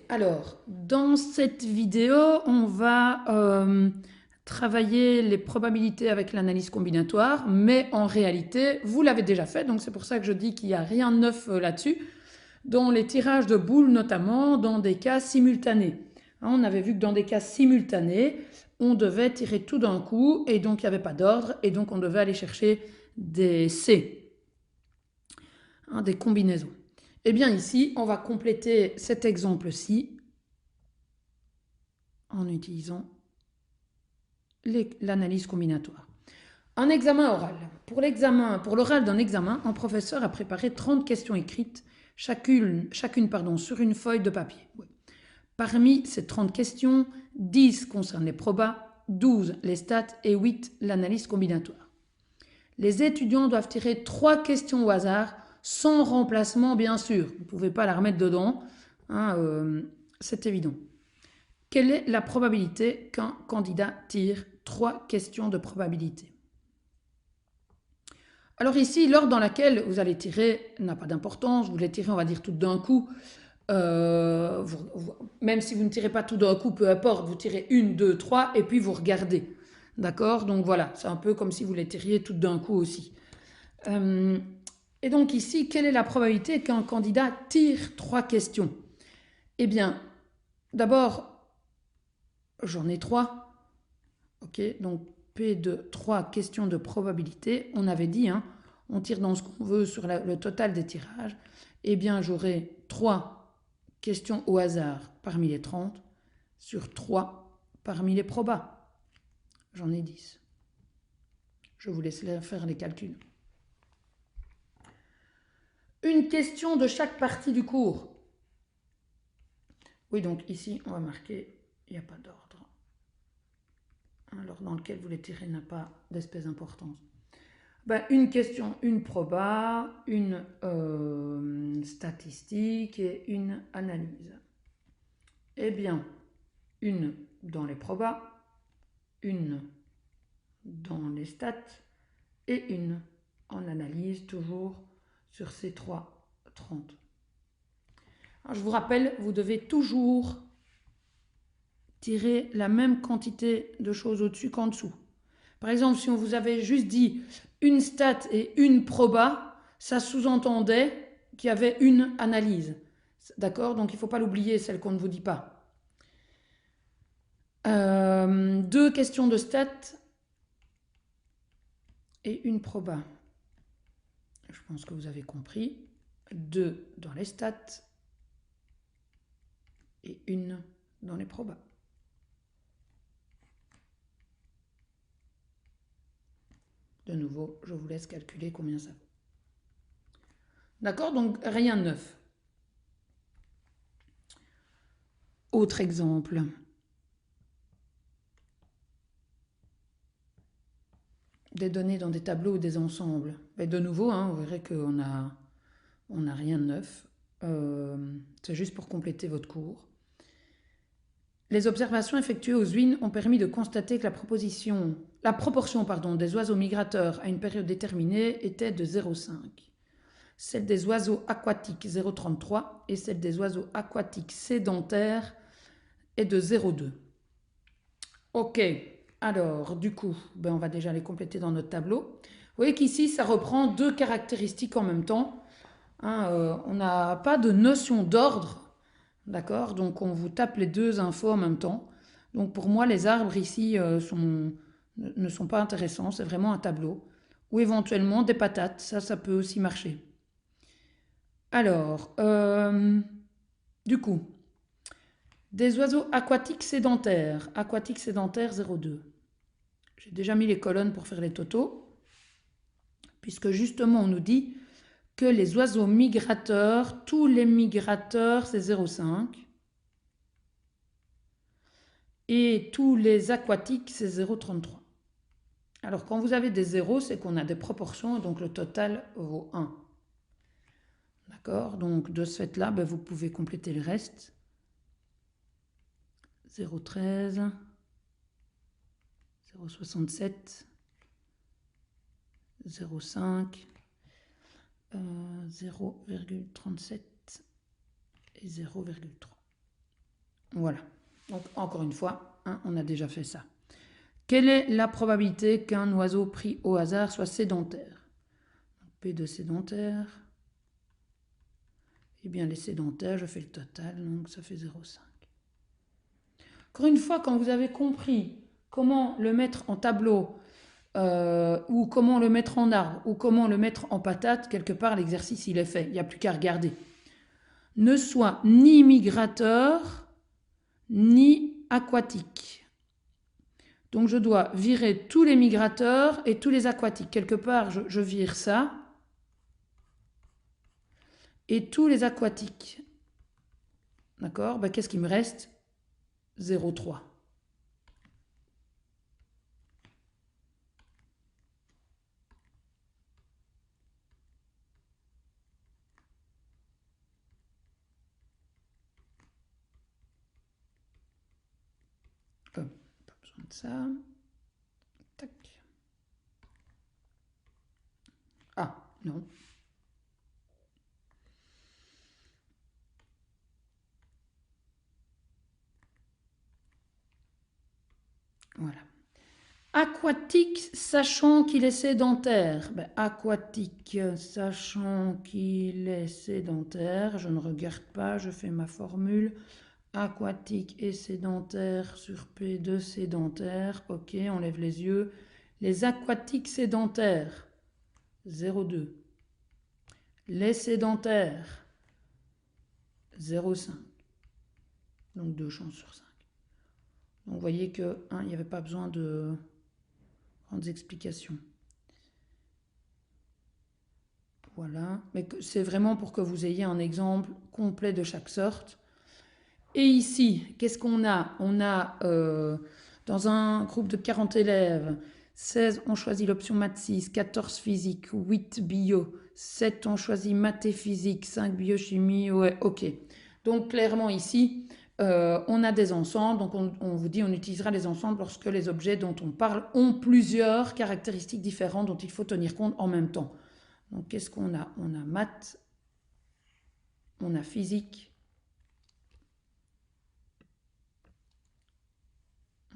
Alors, dans cette vidéo, on va travailler les probabilités avec l'analyse combinatoire, mais en réalité, vous l'avez déjà fait, donc c'est pour ça que je dis qu'il n'y a rien de neuf là-dessus, dans les tirages de boules notamment, dans des cas simultanés. Hein, on avait vu que dans des cas simultanés, on devait tirer tout d'un coup, et donc il n'y avait pas d'ordre, et donc on devait aller chercher des C, hein, des combinaisons. Eh bien ici, on va compléter cet exemple-ci en utilisant l'analyse combinatoire. Un examen oral. Pour l'oral d'un examen, un professeur a préparé 30 questions écrites, chacune sur une feuille de papier. Ouais. Parmi ces 30 questions, 10 concernent les probas, 12 les stats et 8 l'analyse combinatoire. Les étudiants doivent tirer 3 questions au hasard, sans remplacement bien sûr. Vous ne pouvez pas la remettre dedans, hein, c'est évident. Quelle est la probabilité qu'un candidat tire 3 questions de probabilité? Alors ici, l'ordre dans lequel vous allez tirer n'a pas d'importance. Vous les tirez, on va dire, tout d'un coup. Même si vous ne tirez pas tout d'un coup, peu importe, vous tirez 1, 2, 3 et puis vous regardez. D'accord? Donc voilà, c'est un peu comme si vous les tiriez tout d'un coup aussi. Et donc ici, quelle est la probabilité qu'un candidat tire 3 questions? Eh bien, d'abord, j'en ai 3. Ok, donc P de 3 questions de probabilité. On avait dit, hein, on tire dans ce qu'on veut sur le total des tirages. Eh bien, j'aurai 3 questions au hasard parmi les 30 sur 3 parmi les probas. J'en ai 10. Je vous laisse faire les calculs. Une question de chaque partie du cours. Oui, donc ici, on va marquer, il n'y a pas d'ordre. Alors, dans lequel vous les tirez n'a pas d'espèce d'importance. Ben, une question, une proba, une statistique et une analyse. Eh bien, une dans les probas, une dans les stats et une en analyse, toujours sur ces 30. Alors, je vous rappelle, vous devez toujours tirer la même quantité de choses au-dessus qu'en dessous. Par exemple, si on vous avait juste dit une stat et une proba, ça sous-entendait qu'il y avait une analyse. D'accord? Donc il ne faut pas l'oublier, celle qu'on ne vous dit pas. 2 questions de stats et une proba. Je pense que vous avez compris. 2 dans les stats et une dans les probas. De nouveau, je vous laisse calculer combien ça vaut. D'accord? Donc rien de neuf. Autre exemple. Des données dans des tableaux ou des ensembles. Et de nouveau, hein, vous verrez qu'on n'a rien de neuf. C'est juste pour compléter votre cours. Les observations effectuées aux Zwin ont permis de constater que la proportion des oiseaux migrateurs à une période déterminée était de 0,5. Celle des oiseaux aquatiques 0,33 et celle des oiseaux aquatiques sédentaires est de 0,2. Ok, alors du coup, on va déjà les compléter dans notre tableau. Vous voyez qu'ici, ça reprend 2 caractéristiques en même temps. Hein, on n'a pas de notion d'ordre, d'accord? Donc on vous tape les 2 infos en même temps. Donc pour moi, les arbres ici ne sont pas intéressants, c'est vraiment un tableau. Ou éventuellement des patates, ça peut aussi marcher. Alors, du coup, des oiseaux aquatiques sédentaires. Aquatiques sédentaires 0,2. J'ai déjà mis les colonnes pour faire les totaux, puisque justement on nous dit que les oiseaux migrateurs, tous les migrateurs, c'est 0,5. Et tous les aquatiques, c'est 0,33. Alors quand vous avez des zéros, c'est qu'on a des proportions, donc le total vaut 1. D'accord? Donc de ce fait-là, vous pouvez compléter le reste. 0,13, 0,67, 0,5, 0,37 et 0,3. Voilà. Donc, encore une fois, hein, on a déjà fait ça. Quelle est la probabilité qu'un oiseau pris au hasard soit sédentaire? P de sédentaire. Eh bien, les sédentaires, je fais le total, donc ça fait 0,5. Encore une fois, quand vous avez compris comment le mettre en tableau, ou comment le mettre en arbre, ou comment le mettre en patate, quelque part, l'exercice, il est fait. Il n'y a plus qu'à regarder. Ne soit ni migrateur, ni aquatique. Donc, je dois virer tous les migrateurs et tous les aquatiques. Quelque part, je vire ça. Et tous les aquatiques. D'accord? Ben, qu'est-ce qu'il me reste? 0,3. Pas besoin de ça. Tac. Ah, non. Voilà. Aquatique, sachant qu'il est sédentaire. Ben, aquatique, sachant qu'il est sédentaire. Je ne regarde pas, je fais ma formule. Aquatique et sédentaire sur P de sédentaire. Ok, on lève les yeux. Les aquatiques sédentaires, 0,2. Les sédentaires, 0,5. Donc 2 chances sur 5. Donc vous voyez qu'il n'y avait pas besoin de grandes explications. Voilà, mais c'est vraiment pour que vous ayez un exemple complet de chaque sorte. Et ici, qu'est-ce qu'on a? On a, dans un groupe de 40 élèves, 16 ont choisi l'option maths 6, 14 physique, 8 bio, 7 ont choisi maths et physique, 5 biochimie, ouais, ok. Donc clairement ici, on a des ensembles, donc on vous dit on utilisera les ensembles lorsque les objets dont on parle ont plusieurs caractéristiques différentes dont il faut tenir compte en même temps. Donc qu'est-ce qu'on a? On a maths, on a physique,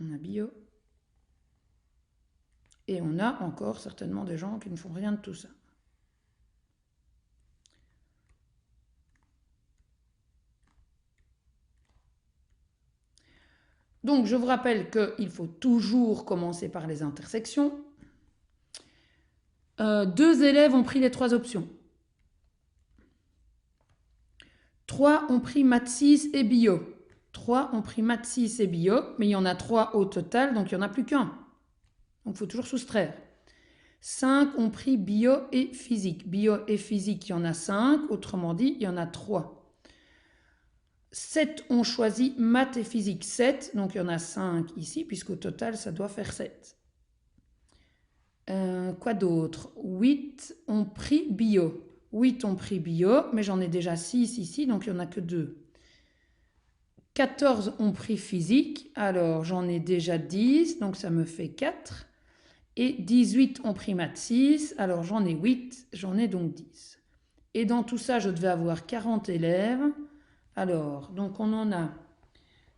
on a bio, et on a encore certainement des gens qui ne font rien de tout ça. Donc je vous rappelle qu'il faut toujours commencer par les intersections. 2 élèves ont pris les 3 options. 3 ont pris maths 6 et bio. 3 ont pris maths 6 et bio, mais il y en a 3 au total, donc il n'y en a plus qu'un. Donc il faut toujours soustraire. 5 ont pris bio et physique. Bio et physique, il y en a 5, autrement dit, il y en a 3. 7 ont choisi maths et physique. 7, donc il y en a 5 ici, puisqu'au total, ça doit faire 7. Quoi d'autre? 8 ont pris bio. 8 ont pris bio, mais j'en ai déjà 6 ici, donc il n'y en a que 2. 14 ont pris physique, alors j'en ai déjà 10, donc ça me fait 4. Et 18 ont pris maths 6, alors j'en ai 8, j'en ai donc 10. Et dans tout ça, je devais avoir 40 élèves. Alors, donc on en a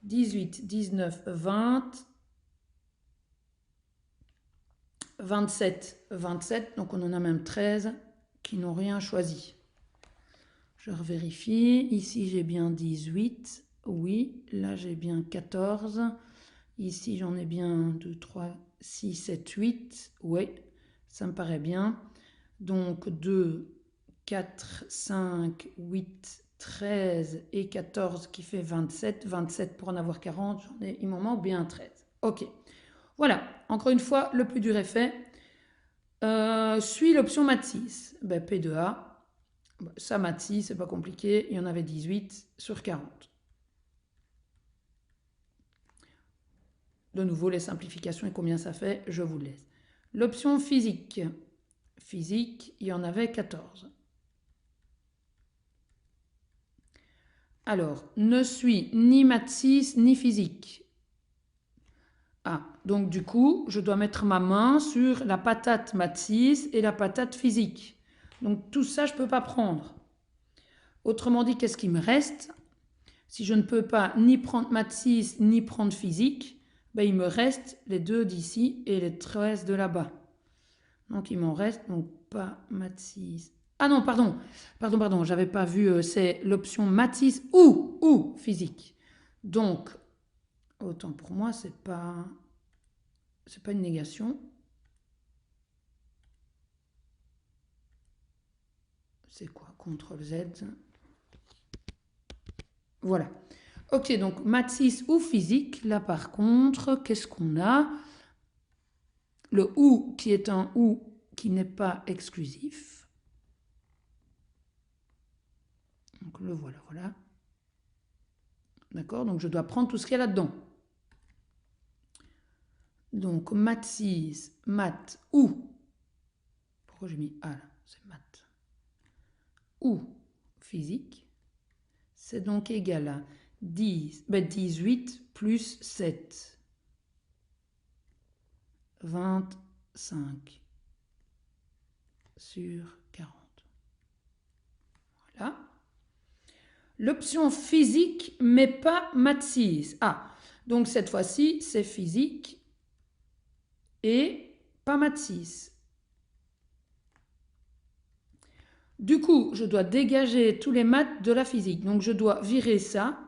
18, 19, 20, 27, 27, donc on en a même 13 qui n'ont rien choisi. Je revérifie, ici j'ai bien 18, oui, là j'ai bien 14, ici j'en ai bien 2, 3, 6, 7, 8, oui, ça me paraît bien. Donc 2, 4, 5, 8, 13 et 14 qui fait 27. 27 pour en avoir 40, il m'en manque bien 13. Ok. Voilà, encore une fois, le plus dur est fait. Suis l'option maths 6. Ben, P de A. Ça, maths 6, c'est pas compliqué. Il y en avait 18 sur 40. De nouveau, les simplifications et combien ça fait, je vous laisse. L'option physique. Physique, il y en avait 14. Alors, ne suis ni maths 6 ni physique. Ah, donc du coup, je dois mettre ma main sur la patate maths 6 et la patate physique. Donc tout ça, je ne peux pas prendre. Autrement dit, qu'est-ce qui me reste? Si je ne peux pas ni prendre maths 6 ni prendre physique, ben, il me reste les 2 d'ici et les 13 de là-bas. Donc il m'en reste, donc pas maths 6. Ah non, pardon, j'avais pas vu, c'est l'option maths 6 ou physique. Donc, autant pour moi, c'est pas une négation. C'est quoi? CTRL Z. Voilà. Ok, donc maths 6 ou physique. Là, par contre, qu'est-ce qu'on a? Le ou qui est un ou qui n'est pas exclusif. Donc le voilà. D'accord? Donc je dois prendre tout ce qu'il y a là-dedans. Donc maths 6, maths ou. Pourquoi j'ai mis A là? C'est maths. Ou physique. C'est donc égal à 18 plus 7. 25 sur 40. Voilà. L'option physique, mais pas maths 6. Ah, donc cette fois-ci, c'est physique et pas maths 6. Du coup, je dois dégager tous les maths de la physique. Donc, je dois virer ça.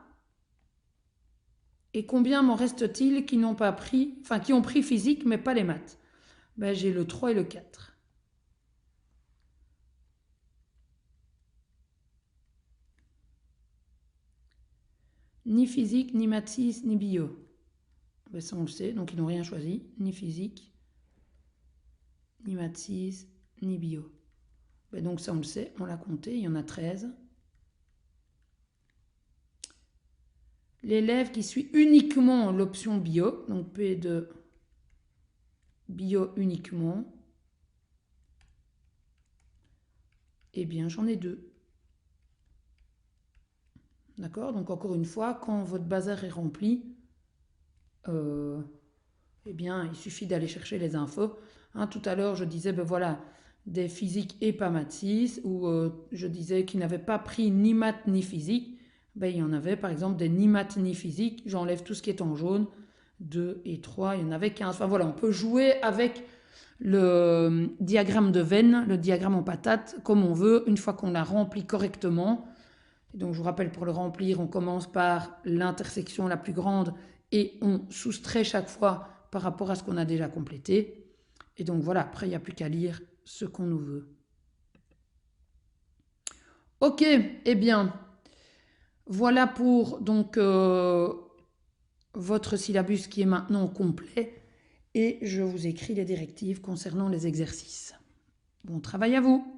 Et combien m'en reste-t-il qui n'ont pas pris, enfin, qui ont pris physique, mais pas les maths? Ben, j'ai le 3 et le 4. Ni physique, ni maths 6, ni bio. Ben, ça, on le sait, donc ils n'ont rien choisi. Ni physique, ni maths 6, ni bio. Ben, donc ça, on le sait, on l'a compté, il y en a 13. L'élève qui suit uniquement l'option bio, donc P de bio uniquement, eh bien j'en ai 2. D'accord? Donc encore une fois, quand votre bazar est rempli, eh bien il suffit d'aller chercher les infos. Hein, tout à l'heure je disais, ben voilà, des physiques et pas maths 6, ou je disais qu'ils n'avaient pas pris ni maths ni physique. Ben, il y en avait par exemple des ni maths ni physique, j'enlève tout ce qui est en jaune, 2 et 3, il y en avait 15. Enfin voilà, on peut jouer avec le diagramme de Venn, le diagramme en patate, comme on veut, une fois qu'on l'a rempli correctement. Et donc je vous rappelle, pour le remplir, on commence par l'intersection la plus grande et on soustrait chaque fois par rapport à ce qu'on a déjà complété. Et donc voilà, après il n'y a plus qu'à lire ce qu'on nous veut. Ok, eh bien, voilà pour donc votre syllabus qui est maintenant complet. Et je vous écris les directives concernant les exercices. Bon travail à vous!